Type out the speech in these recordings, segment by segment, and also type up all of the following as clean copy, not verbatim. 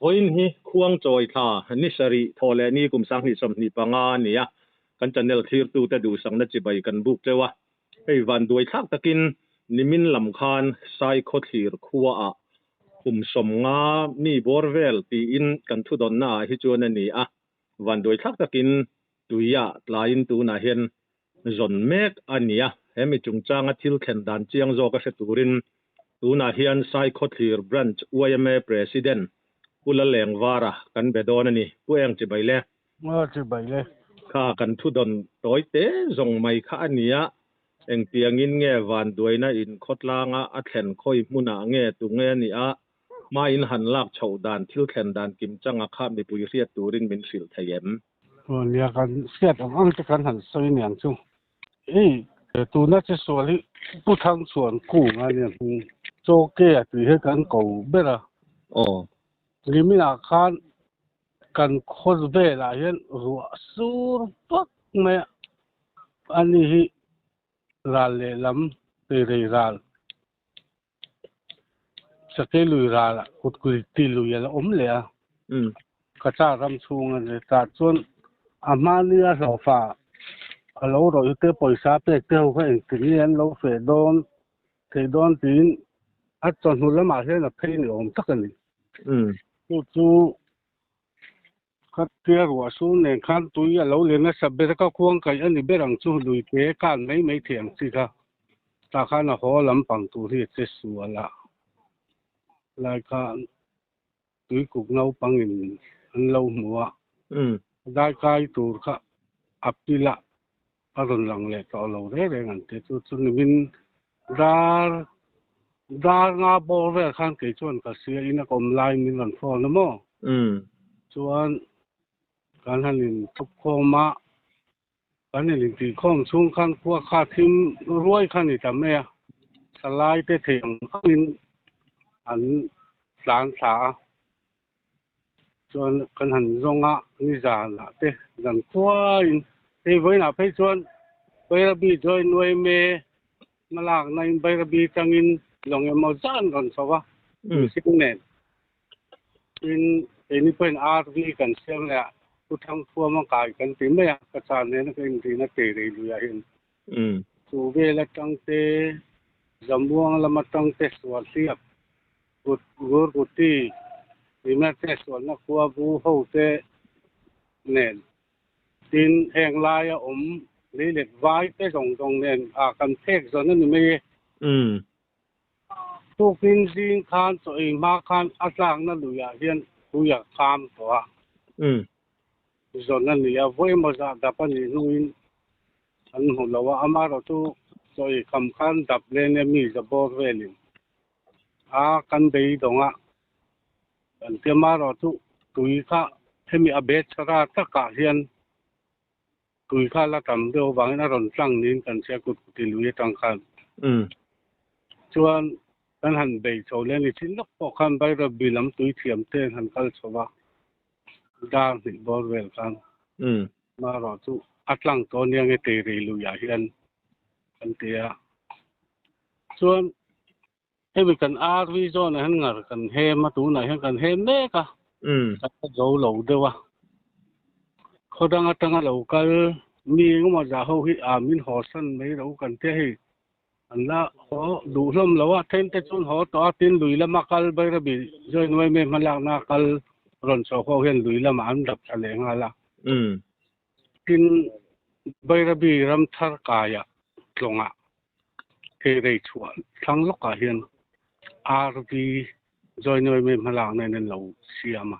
voin hi khuang choi tha ni sari thole ni kum sang ni som ni panga nia kan channel thir tu te du sang na chi bai kan buk chewa hei van doi thak takin nimin lam khan sai kho thir khuwa a kum som nga mi borvel ti in kan thu don na hi chuan ani a van doi thak takin tuia tlain tu na hen zon mek ania hemi chungchanga thil khen dan chiang zo ka se turin tuna hian sai kho thir branch UMA president pula lengwara kan bedon ani pueng chi baile chi baile kha kan thu don toite zong mai kha ania eng tiangin nge van duina in khotlanga a thlen khoi muna nge tu nge ni a ma in han lak chho dan thil khen dan kim changa kha mi pui riat turin min sil thayem nia kan siat ang te kan han soi niang chu tu na che soli pu thang chuan ku nga ni hu cho ke a tu he kan ko bera limina khan kan khos be la yen ru sur pak me ani hi ral le lam te re ral sakelu ral kut ku ti lu ya om le a ka cha ram chung an ta chon amania so fa alo ro te poisa pe te ho en tin lo fe don te don tin a chon hu la ma he na phe ni om tak ani chu khat tia ro su ne khan tu ya lo le na sabbe ka khuang kai ani berang chu lui te kan mai thiang chi ka ta khan a ho lam pang tu ri che su ala lai ka tui kuk nau pang in an lo muwa dai kai tur kha apila aron lang le to lo re ngan te chu ni min dar nga bo re khan ke chon ka sia ina kom lai min ran fo na mo chuan kan hanin thup khoma kan hanin ti khom chung khan khwa kha thim ruai khan ni ta me salai te theng khin an tlan tha chuan kan han zonga ni za la te dan khwain te voi na phei chuan vai bi join noi me malak nai vai bi tangin long em zan ron sawa sikne in any point RV kan siam la tu thang phua ma kai kan ti me ka cha ne na kin ti na te re lu ya hin chu ve la tang te zambuang la ma tang te swal siap gut gur guti ina te swal na khua bu ho te nen tin heng la ya le let vai te dong nen a kan thek zon ni me tu kin jing khan so e ma khan atlang na lu ya hian tu ya kam to a zon na ni ya voi mo za da pa ni nuin an hu lawa ama ro tu so e kam khan dap le ne mi za bor velin a kan dei donga an te ma ro tu tui kha themi abe chara ta ka hian tui kha la tam do wang na ron tlang nin kan sia kut ti lu ye tang khan chuan kan han bei cho le ni chin lok po khan bai ra bilam tui thiam te han kal chowa da ni bor vel khan ma ro tu atlang to niang e te ri lu ya hian kan tia chuan hemi kan RV zone han ngar kan he ma tu na han kan he me ka ka zo lo de wa khodang atanga lo kal mi ngoma za ho hi amin hosan mai ro kan te hi anla ho du hlom lawa then te chun ho to tin lui la makal bai ra bi join noi me malak na kal ron so ho hen lui la ma an dap chale nga la tin bai ra bi ram thar ka ya tlonga ke rei chua thang lok ka hian RV join noi me malak na nen lo siama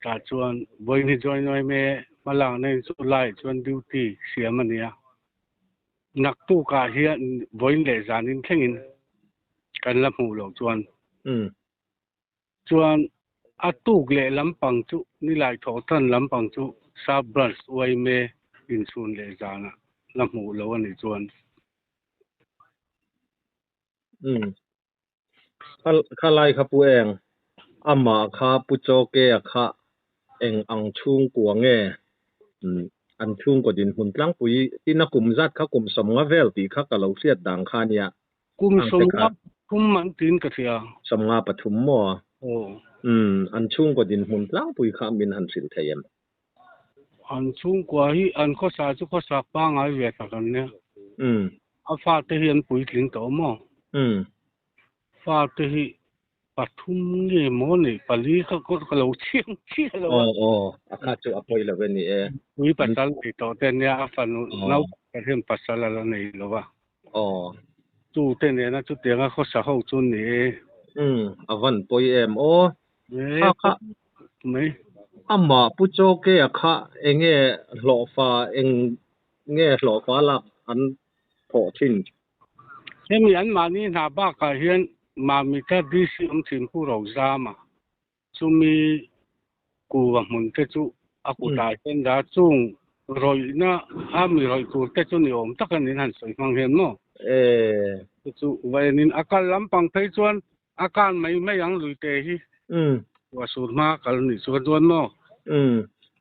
ka chuan boy ni join noi me malak na chu lai chuan duty siama nia nak tu ka hian voin le zanin thengin kan la mu lo chuan atuk le lampang chu ni lai tho tan lampang chu sa branch wai me in sun le zana la mu lo ani chuan khalai kha pu eng ama kha pu cho ke kha eng ang chung kwa nge an chung ko din hun tlang pui tin kum zat kha kum som nga vel ti kha ka lo siat dang kha nia kum som nga kum man tin ka thia som nga pathum mo อันชุ่งกว่าดินหุ่นล้างปุยข้ามบินหันสิลเทียมอันชุ่งกว่าที่อันข้อสาจุข้อสักป้างไอเวทกันเนี่ยอาฟาเทียนปุยถึงตัวมั้งฟาเทีปทุมเนี่ยมอนี่ปลีเขาก็เราเชี่ยแล้วอาคาจูอปอยละเวนี่ปุยปัสสาวะติดต่อแต่เนี่ยอาฟันเราเทียนปัสสาวะแล้วนี่หรอวะจู่เต็นเนี่ยนะจู่เตียงข้อสาเขาจุนนี่อาวันปอยค่ะไม่อามาปุโจเกะค่ะเองหลอฟ้าเองหลอฟ้าลักอันพอทิ้งมีอันมานี่นาบ้าก็เห็นมามีแต่ดิสิถึงผู้เราซามาจุมีกูว่ามันก็จู่อากูตายเป็นดาจุงรอยนะมีรอยกูแต่จุนี่ตะกันนี่หันสวยฟังเห็นเนาะจู่วันนี้อาการลำปังไปจวนอาการไม่ยังลุยเตะว่าสูดมากกันนี่ส่วนจวนเนาะ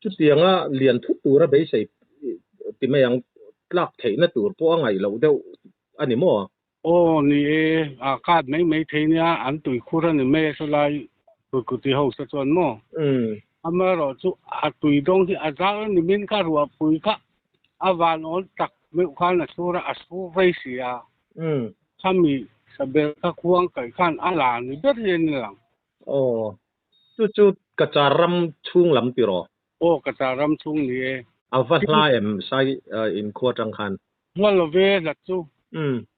จุดเตียงเรียนทุกตัวระเบิดใส่ที่ไม่ยังลักเถนะตัวพวกไงเราเดาอันนี้มั้งนี่อากาศไม่เทเนี่ยอันตุยคู่นี่ไม่สลายกุฏิเฮาสะจวนมั้งมาเราจู่ตุยตรงที่อาจารย์นี่มันก็รัวปุยก็วานอนตักไม่ขานสุระสูไรเสียถ้ามีสเบลก็ควงไก่ขันอาลานี่เบ็ดเย็นหลังจู่กระจารำชุ่งลำติรกระจารำชุ่งนี่อาวัดลายใช้อินขวดจังคันว่าเราเวลจู่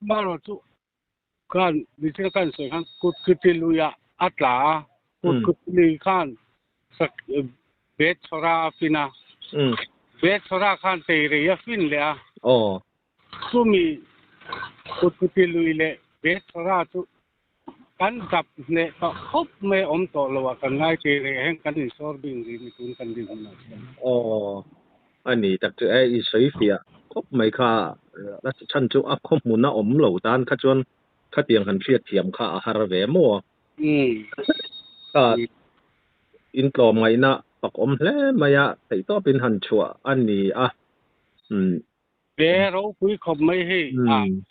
มาเราจู่กันดิฉันกันสวยกันกุฏิลุยอัตลากุฏิลุยกันสักเบสโซราฟินาเบสโซรากันเตเรียฟินเลยจู่มีกุฏิลุยเลยเบสโซราจู่กันกับเนี่ยก็ครบไม่ตัวเรากันง่ายเจริญแห่งกันอินสอร์บิงรีมีคุณกันดีนะอันนี้แต่จะใช้เสียครบไม่ค่ะแล้วฉันจะอัพข้อมูลนะเหล่าด้านขจรขเตียงหันเฟียเทียมค่ะอาหารเวมัวก็อินโตรไม่นะปักแล้วไม่อะแต่ต้องเป็นหันชัวอันนี้เราคุยขบไม่ให้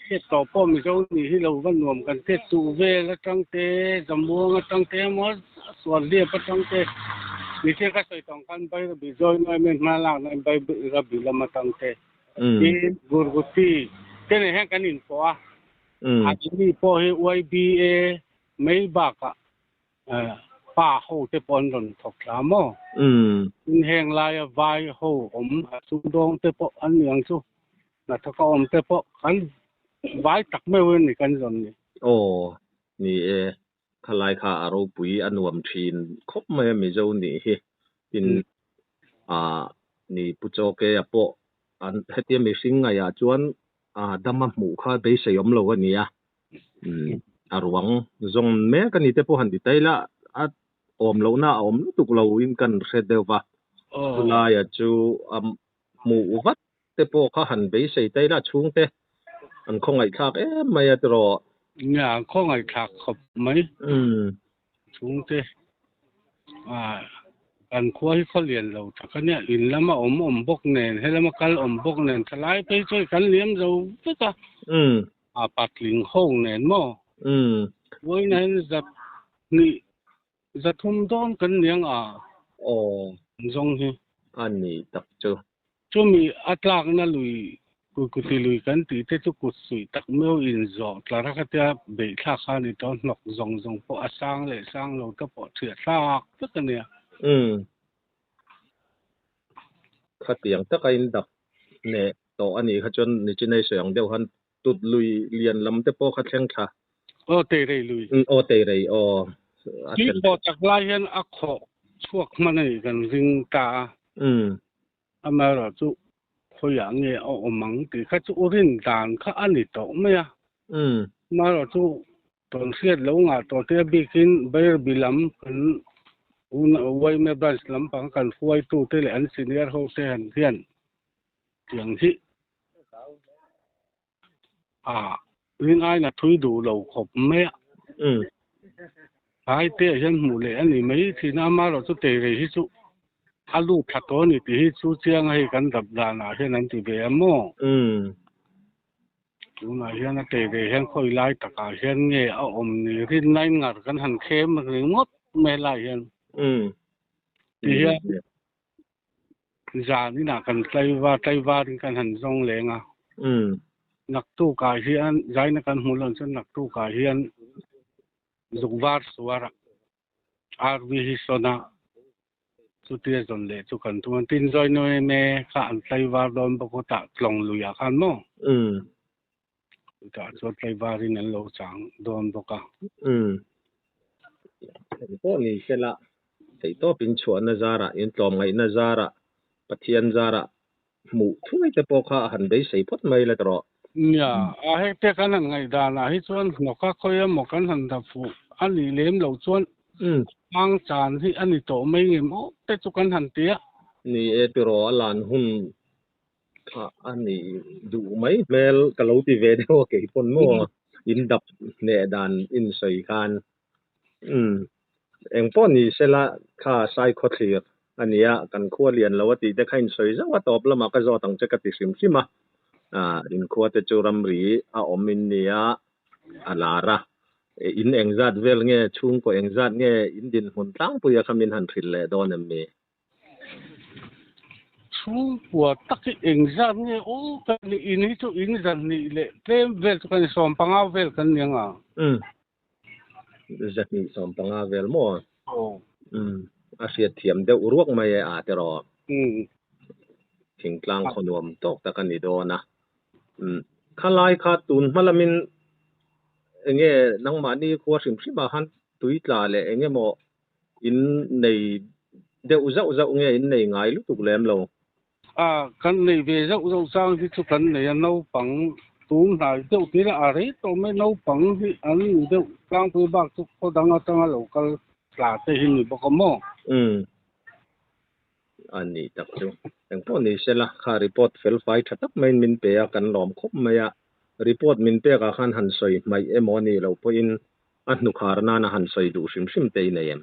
เทศต่อป้อมีเจ้านี่ที่เราวันรวมกันเทศตูเวและตั้งเตจมูกตั้งเตมดส่วนเรียบตั้งเตมีเชื่อก็ใส่ต้องกันไปบิจอยน้อยมันมาล่างในไปรับบิลมาตั้งเตที่กุรกุตีเจ้าเนี่ยแห่งกันอินฟัวอาจจะมีพอให้ไวบีไม่บักป้าเขาจะปนหล่นถกสามแห่งลายวายเขาสุดงจะปนอันเหนืองสู้นะถ้าก็แต่พอกันไว้ตักไม่เว้นนี่กันจนนี่นี่คลายขาเราปุ๋ยอันวมทีนครบไม่มีเจ้านี่เป็นนี่ปุโจเกะปออันเฮตีไม่สิ่งไงจวนดำมันหมูข้าไปเสียมโลกันนี่รวงจงแม้กันนี่แต่พอหันติดใจละอมโลน่าอมตุกโลอินกันเสด็จว่าคลายจูหมูวัดแต่พอเขาหันไปใส่ใจละช่วงเตอันคงไอ้คักไม่ตรอเนี่ยคงไอ้คักขบไหมช่วงเตอันคว้าเขาเรียนเราถ้าเนี่ยอินแล้วมาอมบกเนนให้แล้วมากัลบกเนนทลายไปช่วยกันเลี้ยงเราก็จะปัดลิงห้องเนนมั่วไว้นั้นจะนี่จะทุ่มต้นกันเลี้ยงจงที่อันนี้ตักเจอช่วมีอัตลากนั่นลุยกุฏิลุยกันตีเตจุกุศลตักเมื่ออินจอตลาดก็จะเบิกค่าข้าในตอนหนกจงพอสร้างเลยสร้างเราก็พอเถื่อซากก็กันเนี่ยข้าเตียงตะไคร้ดับเนี่ยต่ออันนี้ข้าจนในจีนในเสียงเดียวกันตุดลุยเรียนลำแต่พอข้าแข่งค่ะเตะเลยลุยเตะเลยที่พอจากลายเห็นอักขอช่วงมันนี่กันริงตามาเราจุเขาอย่างเงี้ยมังตีข้าจุรินดานข้าอันนี้ต่อไหมมาเราจุตอนเสียแล้วงาตอนที่บิกินไปบิลำกันไว้ไม่บันลำปังกันฟวยตู้เตลอันซีเนียร์เขาเสียนเทียนอย่างที่วิ่งไอ้น่ะทุยดูเราขบไหมไอ้เตะฉันหมู่เลยอันนี้ไม่ที่น้ามาเราจุเตะเลยที่จุอาลูกขัดตัวนี่ที่จุเชียงให้กันดับดานาเช่นนั้นที่เบียโม่จุน่าเช่นนั้นเตะเลยเช่นค่อยไล่ตะการเช่นเงี้ยเอานี่รินไล่งัดกันหันเข้มมันหรือมดไม่ไล่เช่น dia jani na kan tlaiwa din kan han zong lenga nak tu ka hian zaina kan hulon chan nak tu ka hian zugwar suara arvi hi sona chutia zon le chu kan tuan tin zoi noi me kha an tlaiwa don bako ta tlong luya khan mo ta chu tlaiwa rin an lo chang don boka po ni sela sei to pin chuan na zara in tlom ngai na zara pathian zara mu thui te po kha han dei sei phot mai la tro ya a he te kan ngai da la hi chuan no ka khoya mo kan han da fu ani lem lo chuan mang chan hi ani to mai nge mo te chu kan han tia ni e piro alan hun kha ani du mai mel ka lo ti ve de o ke pon mo in dap ne dan in sei khan eng po ni sela kha sai kho thlir ania kan khua lian lawati te khain sei zawa top lama ka zo tang che ka ti sim sima in khua te chu ramri a omin nia alara in engzat vel nge chung ko engzat nge in din hun tlang puya khamin han thil le don me chung wa tak engzat nge o kan ni in hi chu in zan ni le tem vel chu kan som panga vel kan nianga zati som panga vel mo a sia thiam de uruak mai a te ro thing tlang khonom tok ta kan ni do na khalai kha tun malamin enge nangma ni kho sim ba han tuitla le enge mo in nei de uzau nge in nei ngai lu tuk lem lo kan nei ve zau sang hi chu kan nei no pang tum nai deu ti la ari to me no pang hi an deu tlang tu bak chu ko danga tanga local la te hin ni boko mo ani tak chu eng po ni sela kha report fel fai thatak main min pe a kan lom khop maya report min pe ka khan han soi mai emoni lo po in an nu khar na na han soi du sim te nei em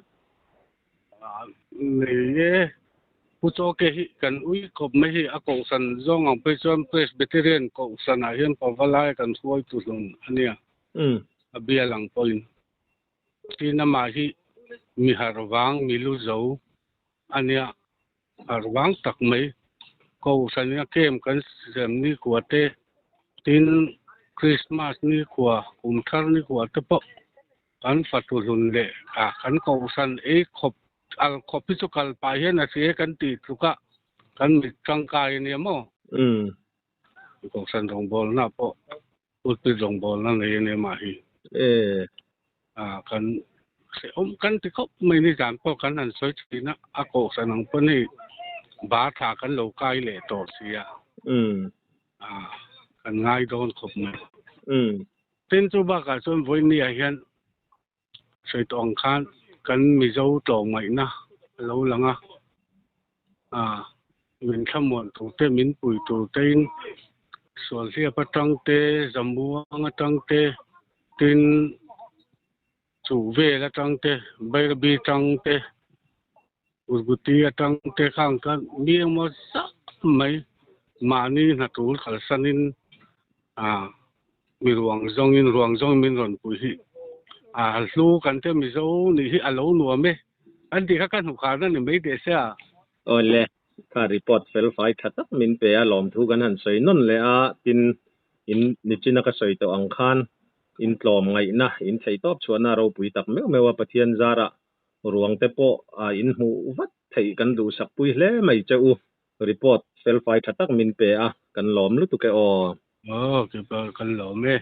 ne pu cho ke hi kan ui khop me hi a ko san zong ang pe chon presbyterian ko san a hian ko valai kan huai tu lon ania a bia lang point tina ma hi mi harwang mi lu zo ania harwang tak mai ko san ya kem kan sem ni kuate tin Christmas ni kwa thar ni kwa te po kan fatulun le kan ko san e khop al khopisual pa hian a se kan ti tuka kan mi tangkai ni mo ko san dong bol na po uti dong bol na ni ma hi kan se kan ti khop mai ni jan po kan an soi chi na a ko san ang po ni ba tha kan lo kai le to sia kan ngai don khop na tin chu ba ka chon voi ni a hian sei tong khan kan mi zo to mai na lo langa min khamon tu te min pui tu tein sol sia patang te zambuang atang te tin chu ve la tang te bai bi tang te urguti atang te khang kan mi mo sa mai mani na tu khal sanin mi ruang zong min ron pui hi lu kan te mi zo ni hi alo nu me an ti kha kan hu kha na ni mai de sia ole ka report fel fai thatak min pe a lom thu kan han sei non le a tin in ni china ka sei to ang khan in tlom ngai na in thei top chuana ro pui tak mewa pathian zara ruang te po in hu wat thei kan du sak pui hle mai cheu report fel fai thatak min pe a kan lom lu tu ke ke pa kan lom me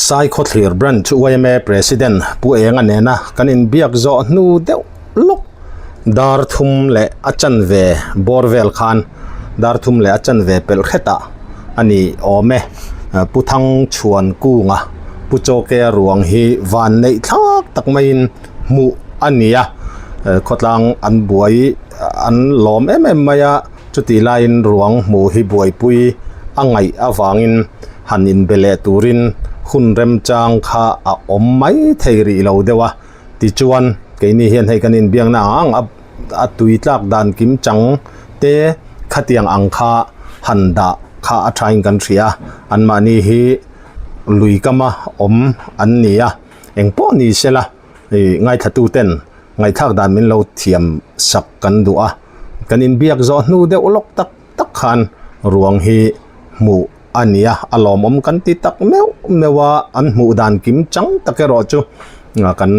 sai khothlir branch YMA president pu eng anena kanin biak zo nu deu lok dar thum le achan ve borvel khan dar thum le achan ve pel kheta ani ome puthang chuan kunga puchoke ruang hi van nei thak tak main mu ania khotlang an buai an lom maya chuti line ruang mu hi buai pui angai awangin hanin bele turin hun rem chang kha a om mai theiri lo dewa ti chuan keini hian hei kanin biang na ang a tui tlak dan kim chang te khatiang ang kha handa kha a thain kan thria an mani hi lui kama om an nia engpo ni sela ngai thatu ten ngai thak dan min lo thiam sak kan du a kan in biak zo nu de ulok tak tak khan ruang hi mu ania alom om kan ti tak meu mewa an mu dan kim chang takero chu nga kan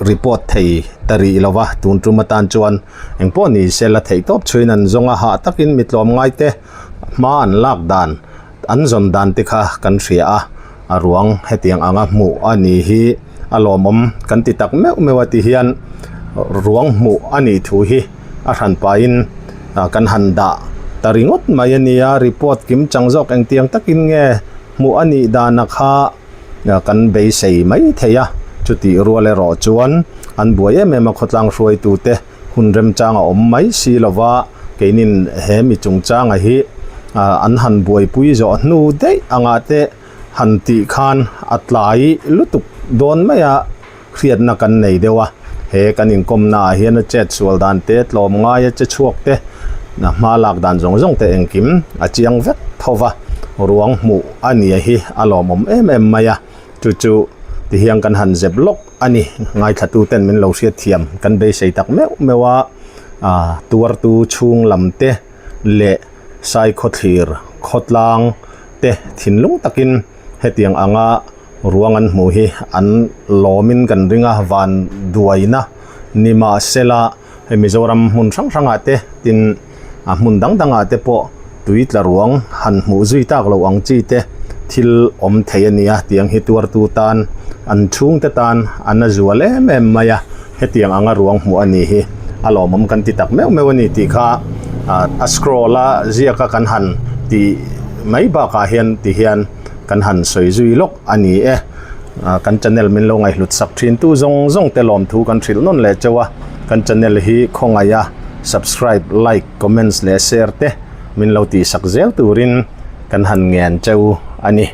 report thei tari lawa tun trumatan chuan engpo ni sela thei top chuinan zonga ha takin mitlom ngai te ma an lak dan an zon dan te kha kan ria a aruang hetiang anga mu ani hi alomom kan ti tak meu mewati hian ruang mu ani thu hi a ran pain kan handa taringot mayania report kim changjok engtiang takin nge mu ani dana kha kan be sei mai theya chuti ruale ro chuan an buaye me ma khotlang hroi tu te hunrem changa om mai silawa keinin hemi chungchanga hi an han buai pui zo nu dei anga te han ti khan atlai lutuk don maya khriat na kan nei dewa he kan in kom na hian a chet sual dan te tlom nga ya che chuak te na ma lak dan zong zong te engkim a chiang vet thowa ruang mu ani hi alomom em maya chu chu ti hiang kan han zeb lok ani ngai thatu ten min lo sia thiam kan be sei tak meu mewa tuar tu chung lamte le sai khothir khotlang te thinlung takin hetiang anga ruangan mu hi an lomin kan ringa van duaina nima sela Mizoram mun sang sanga te tin mun dang danga te po tuitla ruang han mu zui tak lo ang chi te thil om theiania tiang hi tuar tu tan an chung te tan an zuale mem maya hetiang anga ruang mu ani hi alomom kan ti tak meu mewani ti kha a scrolla ziaka kan han ti mai ba ka hian ti hian kan han soi zui lok ani kan channel min lo ngai hlut sak thin tu zong zong te lom thu kan thil non le chawa kan channel hi khongaya subscribe like comments le share te min lo ti sak zel turin kan han ngen chau ani